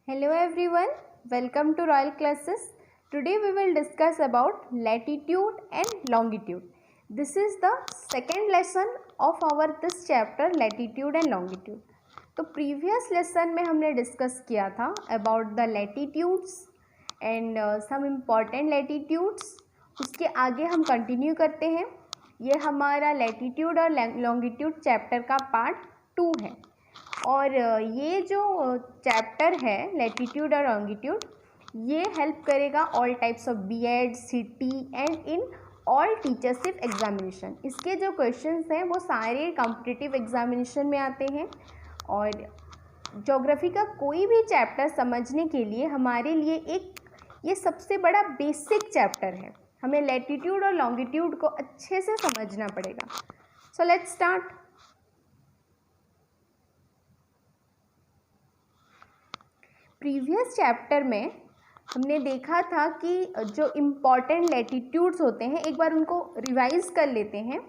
Hello everyone, welcome to Royal Classes. Today we will discuss about latitude and longitude. This is the second lesson of our this chapter latitude and longitude. तो previous lesson में हमने discuss किया था about the latitudes and some important latitudes. उसके आगे हम continue करते हैं. ये हमारा latitude और longitude chapter का part 2 है. और ये जो चैप्टर है लैटिट्यूड और लॉन्गिट्यूड ये हेल्प करेगा all types of BEd CET and in all teachership examination. इसके जो क्वेश्चंस हैं वो सारे कॉम्पिटिटिव एग्जामिनेशन में आते हैं और ज्योग्राफी का कोई भी चैप्टर समझने के लिए हमारे लिए एक ये सबसे बड़ा बेसिक चैप्टर है. हमें लैटिट्यूड और लॉन्गिट्यूड को अच्छे से समझना पड़ेगा. So let's start. Previous chapter में हमने देखा था कि जो इम्पॉर्टेंट लैटिट्यूड्स होते हैं एक बार उनको रिवाइज कर लेते हैं.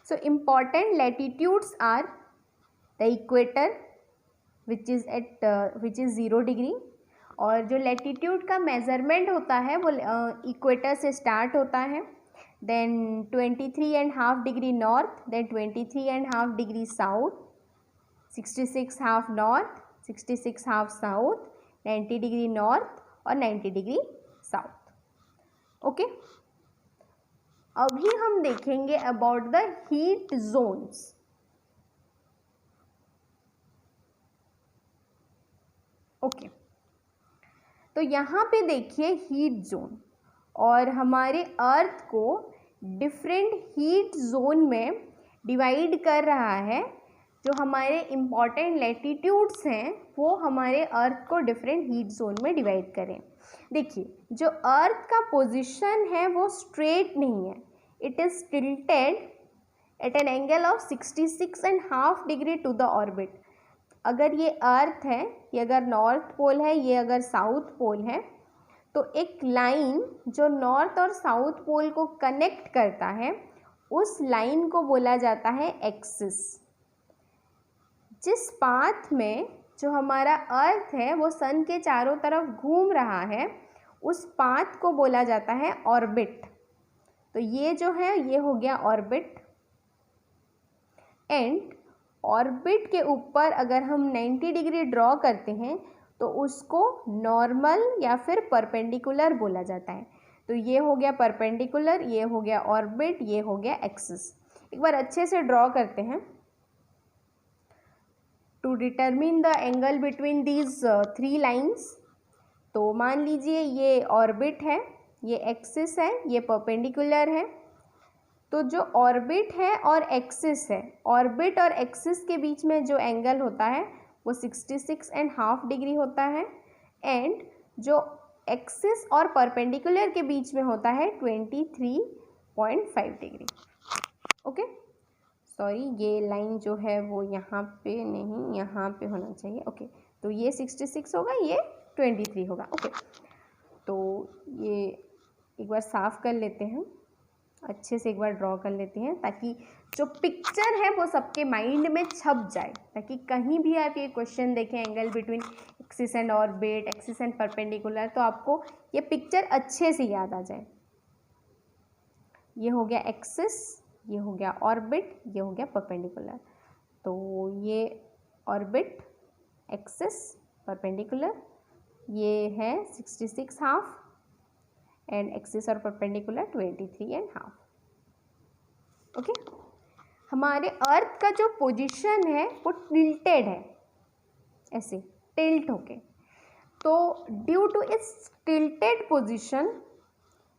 So important latitudes are the equator which is 0 degree. और जो लैटिट्यूड का मेज़रमेंट होता है वो इक्वेटर से स्टार्ट होता है. Then 23.5 degree north, then 23.5 degree south, 66.5 north, 66.5 south, 90 degree north और 90 डिग्री साउथ. ओके, अभी हम देखेंगे about the heat zones. Okay, तो यहाँ पे देखिए हीट जोन और हमारे अर्थ को डिफरेंट हीट जोन में डिवाइड कर रहा है. जो हमारे इम्पॉर्टेंट लैटिट्यूड्स हैं वो हमारे अर्थ को डिफरेंट हीट जोन में डिवाइड करें. देखिए जो अर्थ का पोजीशन है वो स्ट्रेट नहीं है. It is tilted at an angle of 66.5 degree to the orbit. अगर ये अर्थ है, ये अगर नॉर्थ पोल है, ये अगर साउथ पोल है, तो एक लाइन जो नॉर्थ और साउथ पोल को कनेक्ट करता है उस लाइन को बोला जाता है एक्सिस. जिस पाथ में जो हमारा अर्थ है वो सन के चारों तरफ घूम रहा है उस पाथ को बोला जाता है ऑर्बिट. तो ये जो है ये हो गया ऑर्बिट. एंड ऑर्बिट के ऊपर अगर हम 90 डिग्री ड्रॉ करते हैं तो उसको नॉर्मल या फिर परपेंडिकुलर बोला जाता है. तो ये हो गया परपेंडिकुलर, ये हो गया ऑर्बिट, ये हो गया एक्सिस. एक बार अच्छे से ड्रॉ करते हैं. To determine the angle between these 3 lines. तो मान लीजिए ये ऑर्बिट है, ये एक्सिस है, ये परपेंडिकुलर है. तो जो ऑर्बिट है और एक्सिस है, ऑर्बिट और एक्सिस के बीच में जो एंगल होता है वो 66.5 डिग्री होता है. एंड जो एक्सिस और परपेंडिकुलर के बीच में होता है 23.5 डिग्री. ओके, सॉरी ये लाइन जो है वो यहाँ पे नहीं, यहाँ पे होना चाहिए. ओके, तो ये 66 होगा, ये 23 होगा. ओके, तो ये एक बार साफ़ कर लेते हैं, अच्छे से एक बार ड्रॉ कर लेते हैं ताकि जो पिक्चर है वो सबके माइंड में छप जाए, ताकि कहीं भी आप ये क्वेश्चन देखें angle between axis and orbit, axis and perpendicular, तो आपको ये पिक्चर अच्छे से याद आ जाए. ये हो गया एक्सिस, ये हो गया ऑर्बिट, ये हो गया परपेंडिकुलर. तो ये ऑर्बिट, एक्सिस, परपेंडिकुलर, ये है 66.5 एंड एक्सिस और परपेंडिकुलर 23.5. ओके, हमारे अर्थ का जो पोजीशन है वो टिल्टेड है, ऐसे टिल्ट होके. तो due to its tilted position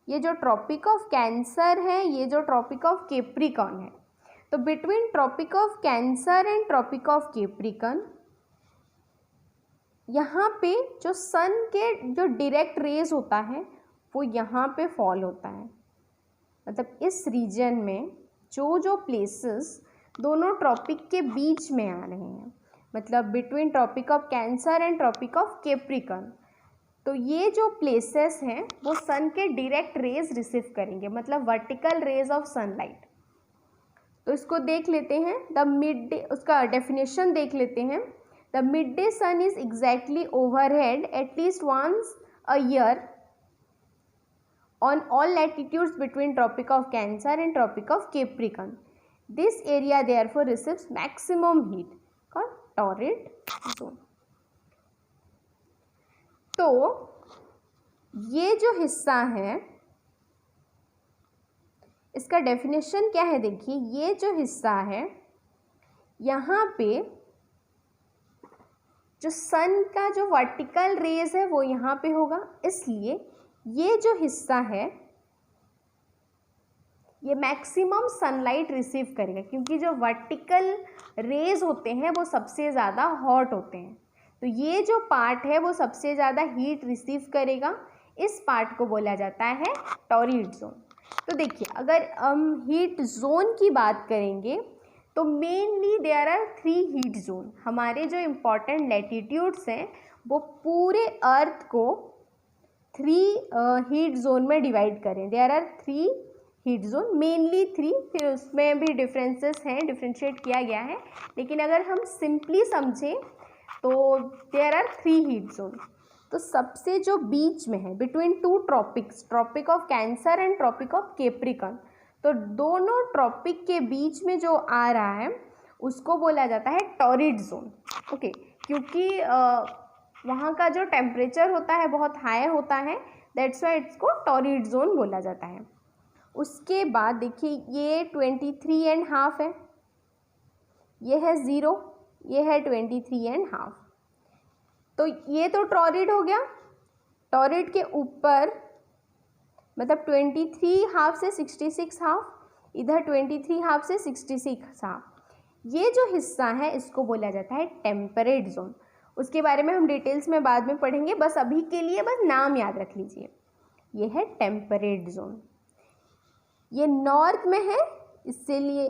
ये जो ट्रॉपिक ऑफ कैंसर है, ये जो ट्रॉपिक ऑफ कैप्रिकॉर्न है, तो between tropic of Cancer and tropic of Capricorn यहाँ पे जो सन के जो डायरेक्ट रेज होता है वो यहाँ पे फॉल होता है. मतलब इस रीजन में जो प्लेसेस दोनों ट्रॉपिक के बीच में आ रहे हैं, मतलब between tropic of Cancer and tropic of Capricorn, तो ये जो प्लेसेस हैं वो सन के डायरेक्ट रेज रिसीव करेंगे, मतलब वर्टिकल रेज ऑफ सनलाइट. तो इसको देख लेते हैं, द मिड डे, उसका डेफिनेशन देख लेते हैं. The midday sun is exactly overhead at least once a year on all latitudes between Tropic of Cancer and Tropic of Capricorn. This area therefore receives maximum heat called torrid zone. तो ये जो हिस्सा है इसका definition क्या है, देखिए ये जो हिस्सा है यहाँ पे जो सन का जो वर्टिकल रेज है वो यहाँ पे होगा, इसलिए ये जो हिस्सा है ये मैक्सिमम सनलाइट रिसीव करेगा, क्योंकि जो वर्टिकल रेज होते हैं वो सबसे ज़्यादा हॉट होते हैं, तो ये जो पार्ट है वो सबसे ज़्यादा हीट रिसीव करेगा। इस पार्ट को बोला जाता है टॉरिड जोन। तो देखिए अगर हम हीट जोन की बात करेंगे तो mainly there are 3 heat zone. हमारे जो इम्पोर्टेंट लैटिट्यूड्स हैं वो पूरे अर्थ को 3 हीट जोन में डिवाइड करें। There are 3 heat zone, mainly 3, फिर उसमें भी डिफरेंसेस हैं, डिफ्रेंशिएट किया गया है, लेकिन अगर हम सिंपली समझें तो देयर आर 3 हीट जोन। तो सबसे जो बीच में है between 2 tropics, tropic of Cancer and tropic of Capricorn, तो दोनों ट्रॉपिक के बीच में जो आ रहा है उसको बोला जाता है टॉरिड जोन। ओके, क्योंकि वहाँ का जो टेम्परेचर होता है बहुत हाई होता है, दैट्स वाई इसको टॉरिड जोन बोला जाता है। उसके बाद देखिए ये 23.5 है, ये है 0, ये है 23.5, तो ये तो टॉरिड हो गया। टॉरिड के ऊपर मतलब 23.5 से 66.5, इधर 23.5 से 66.5, ये जो हिस्सा है इसको बोला जाता है टेम्परेट जोन। उसके बारे में हम डिटेल्स में बाद में पढ़ेंगे, बस अभी के लिए बस नाम याद रख लीजिए। ये है टेम्परेट जोन, ये नॉर्थ में है इसलिए,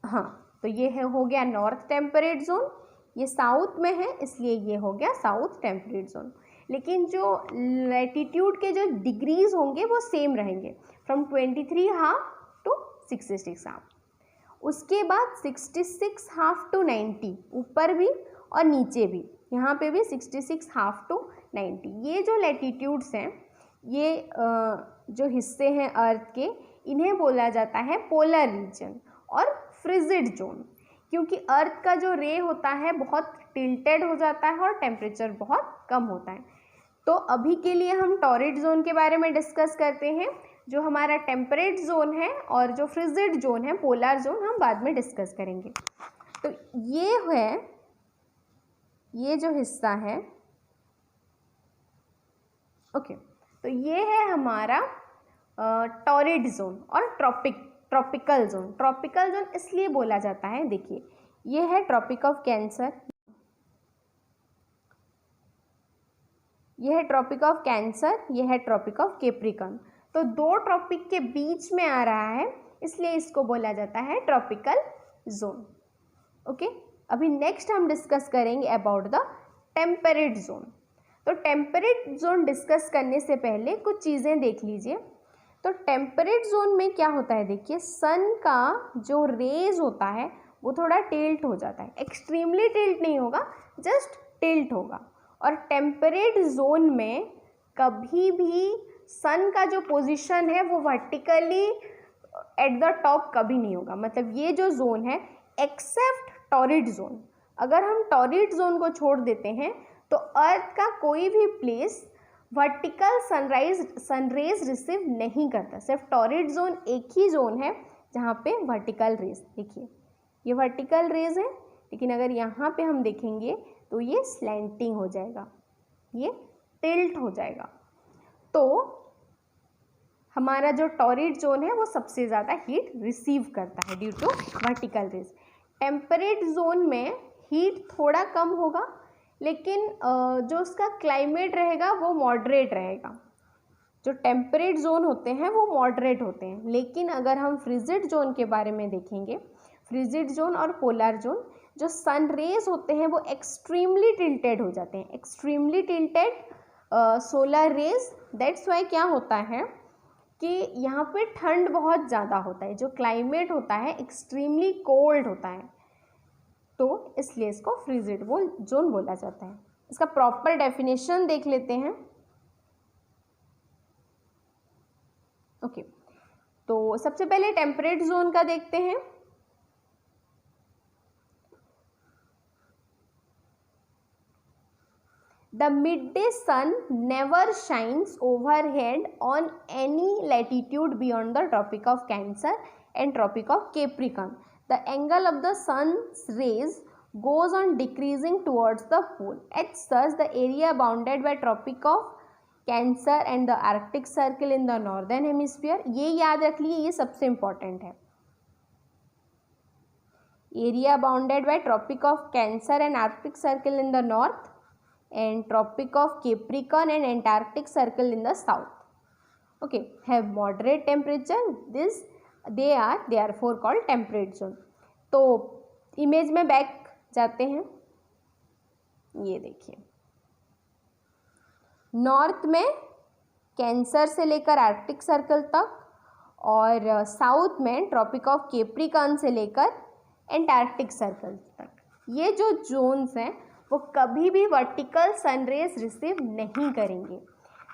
हाँ तो ये है हो गया नॉर्थ टेम्परेट जोन। ये साउथ में है इसलिए ये हो गया साउथ टेम्परेट जोन। लेकिन जो लैटिट्यूड के जो डिग्रीज होंगे वो सेम रहेंगे, फ्रॉम 23.5 टू 66.5। उसके बाद 66.5 टू 90, ऊपर भी और नीचे भी, यहाँ पे भी 66.5 टू 90। ये जो लैटिट्यूड्स हैं, ये जो हिस्से हैं अर्थ के, इन्हें बोला जाता है पोलर रीजन और फ्रिजिड जोन, क्योंकि अर्थ का जो रे होता है बहुत टिल्टेड हो जाता है और टेम्परेचर बहुत कम होता है। तो अभी के लिए हम टॉरिड जोन के बारे में डिस्कस करते हैं। जो हमारा टेम्परेट जोन है और जो फ्रिजिड जोन है, पोलर जोन, हम बाद में डिस्कस करेंगे। तो ये है, ये जो हिस्सा है, ओके, तो ये है हमारा टॉरिड जोन और ट्रॉपिकल जोन। ट्रॉपिकल जोन इसलिए बोला जाता है, देखिए ये है ट्रॉपिक ऑफ कैंसर, ये है ट्रॉपिक ऑफ कैंसर, ये है ट्रॉपिक ऑफ कैप्रिकॉर्न। तो 2 ट्रॉपिक के बीच में आ रहा है, इसलिए इसको बोला जाता है ट्रॉपिकल जोन। ओके, अभी नेक्स्ट हम डिस्कस करेंगे अबाउट द टेम्परेट जोन। तो टेम्परेट जोन डिस्कस करने से पहले कुछ चीज़ें देख लीजिए। तो टेम्परेट जोन में क्या होता है, देखिए सन का जो रेज होता है वो थोड़ा टिल्ट हो जाता है, एक्सट्रीमली टिल्ट नहीं होगा, जस्ट टिल्ट होगा। और टेम्परेट जोन में कभी भी सन का जो पोजीशन है वो वर्टिकली एट द टॉप कभी नहीं होगा। मतलब ये जो जोन है, एक्सेप्ट टॉरिड जोन, अगर हम टॉरिड जोन को छोड़ देते हैं तो अर्थ का कोई भी प्लेस वर्टिकल सनरेज रिसीव नहीं करता। सिर्फ टॉरिड जोन एक ही जोन है जहाँ पे वर्टिकल रेज, देखिए ये वर्टिकल रेज है, लेकिन अगर यहाँ पे हम देखेंगे तो ये स्लैंटिंग हो जाएगा, ये टिल्ट हो जाएगा। तो हमारा जो टॉरिड जोन है वो सबसे ज़्यादा हीट रिसीव करता है due to vertical rays. Temperate zone में हीट थोड़ा कम होगा, लेकिन जो उसका क्लाइमेट रहेगा वो मॉडरेट रहेगा। जो टेम्परेट जोन होते हैं वो मॉडरेट होते हैं, लेकिन अगर हम फ्रिजिड जोन के बारे में देखेंगे, फ्रिजिड जोन और पोलर जोन, जो सन रेज होते हैं वो एक्सट्रीमली टिल्टेड हो जाते हैं, extremely tilted solar rays. That's why क्या होता है कि यहाँ पे ठंड बहुत ज़्यादा होता है, जो क्लाइमेट होता है एक्सट्रीमली कोल्ड होता है। तो इसलिए इसको फ्रीजिड जोन बोला जाता है। इसका प्रॉपर डेफिनेशन देख लेते हैं। ओके, तो सबसे पहले टेम्परेट जोन का देखते हैं। The midday sun never shines overhead on any latitude beyond the Tropic of Cancer and Tropic of Capricorn. The angle of the sun's rays goes on decreasing towards the pole. As such, the area bounded by Tropic of Cancer and the Arctic Circle in the northern hemisphere, ये याद रख लिए, ये सबसे important है। Area bounded by Tropic of Cancer and Arctic Circle in the north and Tropic of Capricorn and Antarctic Circle in the south, okay, have moderate temperature. They are therefore called temperate zone. तो image में back जाते हैं, ये देखिए, north में cancer से लेकर Arctic circle तक और साउथ में ट्रॉपिक ऑफ कैप्रिकॉर्न से लेकर एंटार्क्टिक सर्कल तक, ये जो जोन्स हैं वो कभी भी वर्टिकल सनरेज रिसीव नहीं करेंगे।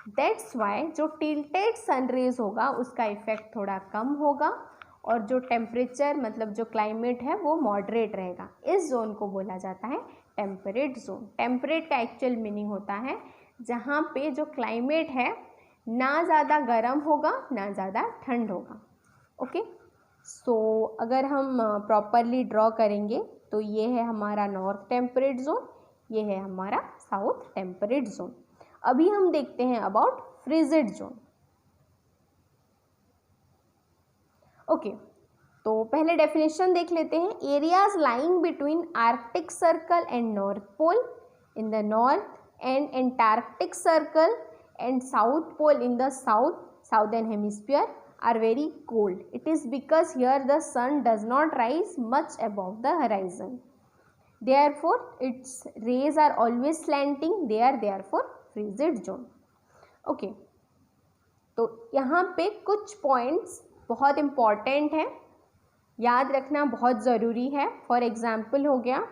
दैट्स वाई जो टिल्टेड सनरेज होगा उसका इफेक्ट थोड़ा कम होगा और जो टेम्परेचर मतलब जो क्लाइमेट है वो मॉडरेट रहेगा। इस जोन को बोला जाता है टेम्परेट जोन। टेम्परेट का एक्चुअल मीनिंग होता है जहाँ पे जो क्लाइमेट है ना ज़्यादा गर्म होगा ना ज़्यादा ठंड होगा। ओके, सो अगर हम प्रॉपरली ड्रॉ करेंगे तो ये है हमारा नॉर्थ टेम्परेट जोन, ये है हमारा साउथ टेम्परेट जोन। अभी हम देखते हैं अबाउट फ्रीजिड जोन। ओके, तो पहले डेफिनेशन देख लेते हैं। Areas lying between Arctic circle and north pole in the north and Antarctic circle and south pole in the southern hemisphere are very cold. It is because here the sun does not rise much above the horizon. Therefore, its rays are always slanting. They are therefore frigid zone. Okay. तो यहाँ पे कुछ points बहुत important हैं, याद रखना बहुत ज़रूरी है। फॉर एग्जाम्पल हो गया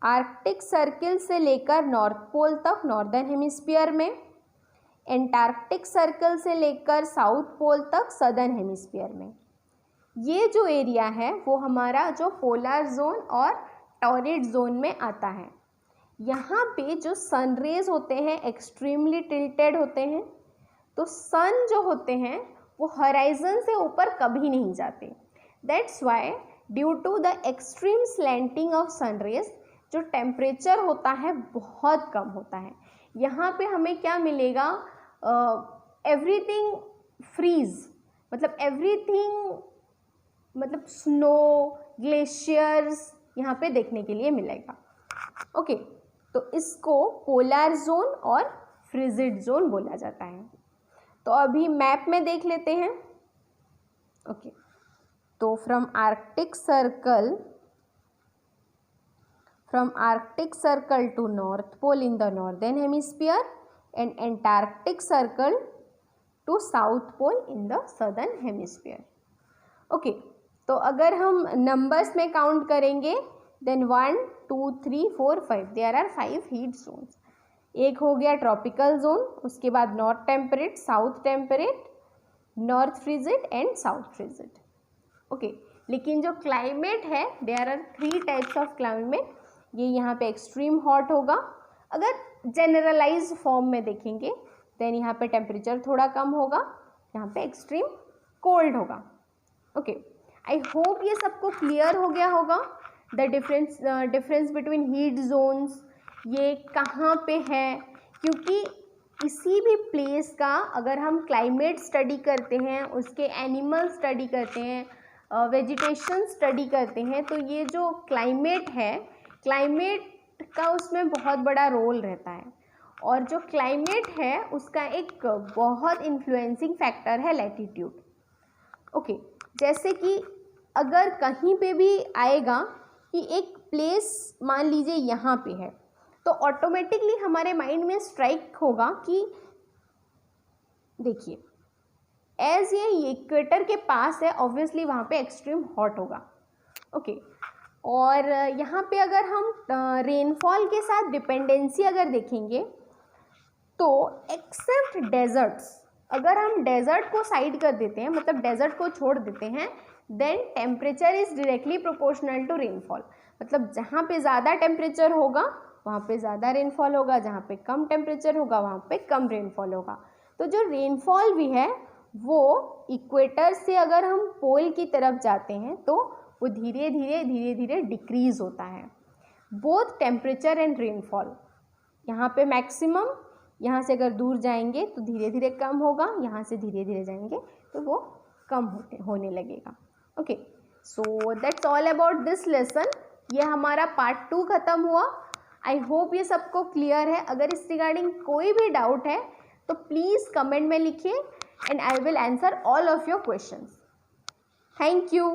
आर्कटिक सर्किल से लेकर नॉर्थ पोल तक नॉर्दर्न हेमिस्फीयर में, एंटार्क्टिक सर्कल से लेकर साउथ पोल तक सदर्न हेमिस्फीयर में। ये जो एरिया है वो हमारा जो पोलर जोन और टॉरिड जोन में आता है। यहाँ पे जो सन रेज होते हैं एक्सट्रीमली टिल्टेड होते हैं, तो सन जो होते हैं वो हराइजन से ऊपर कभी नहीं जाते। That's why due to the extreme slanting of sun rays जो टेम्परेचर होता है बहुत कम होता है। यहाँ पे हमें क्या मिलेगा, एवरीथिंग फ्रीज, मतलब एवरीथिंग मतलब स्नो, ग्लेशियर्स यहाँ पे देखने के लिए मिलेगा। ओके, तो इसको पोलर जोन और फ्रिजिड जोन बोला जाता है। तो अभी मैप में देख लेते हैं। ओके, तो from Arctic circle to north pole in the northern hemisphere and Antarctic circle to South Pole in the Southern Hemisphere. Okay, तो अगर हम नंबर्स में काउंट करेंगे then 1 2 3 4 5 there are 5 heat zones. एक हो गया ट्रॉपिकल जोन, उसके बाद north temperate, south temperate, north frigid and south frigid. Okay, लेकिन जो क्लाइमेट है there are 3 types of climate. ये यहाँ पे एक्सट्रीम हॉट होगा। अगर जनरलाइज फॉर्म में देखेंगे देन यहाँ पे टेम्परेचर थोड़ा कम होगा, यहाँ पे एक्सट्रीम कोल्ड होगा। ओके, आई होप ये सबको क्लियर हो गया होगा। The difference between heat zones ये कहाँ पे है, क्योंकि किसी भी प्लेस का अगर हम क्लाइमेट स्टडी करते हैं, उसके एनिमल स्टडी करते हैं, वेजिटेशन स्टडी करते हैं, तो ये जो क्लाइमेट है, क्लाइमेट का उसमें बहुत बड़ा रोल रहता है। और जो क्लाइमेट है उसका एक बहुत इन्फ्लुएंसिंग फैक्टर है लैटिट्यूड। ओके, जैसे कि अगर कहीं पे भी आएगा कि एक प्लेस मान लीजिए यहाँ पे है, तो ऑटोमेटिकली हमारे माइंड में स्ट्राइक होगा कि देखिए एज ये इक्वेटर के पास है, ऑब्वियसली वहाँ पे एक्सट्रीम हॉट होगा। ओके, और यहाँ पे अगर हम रेनफॉल के साथ डिपेंडेंसी अगर देखेंगे तो एक्सेप्ट डेजर्ट्स, अगर हम डेजर्ट को साइड कर देते हैं, मतलब डेजर्ट को छोड़ देते हैं, then temperature is directly proportional to rainfall. मतलब जहाँ पे ज़्यादा टेम्परेचर होगा वहाँ पे ज़्यादा रेनफॉल होगा, जहाँ पे कम टेम्परेचर होगा वहाँ पे कम रेनफॉल होगा। तो जो रेनफॉल भी है वो इक्वेटर से अगर हम पोल की तरफ जाते हैं तो वो धीरे धीरे डिक्रीज होता है। बोथ टेम्परेचर एंड रेनफॉल, यहाँ पे मैक्सिमम, यहाँ से अगर दूर जाएंगे तो धीरे धीरे कम होगा, यहाँ से धीरे धीरे जाएंगे तो वो कम होने लगेगा। Okay, so that's all about this lesson. ये हमारा पार्ट 2 खत्म हुआ। आई होप ये सबको क्लियर है। अगर इस रिगार्डिंग कोई भी डाउट है तो प्लीज़ कमेंट में लिखिए and I will answer all of your questions. Thank you.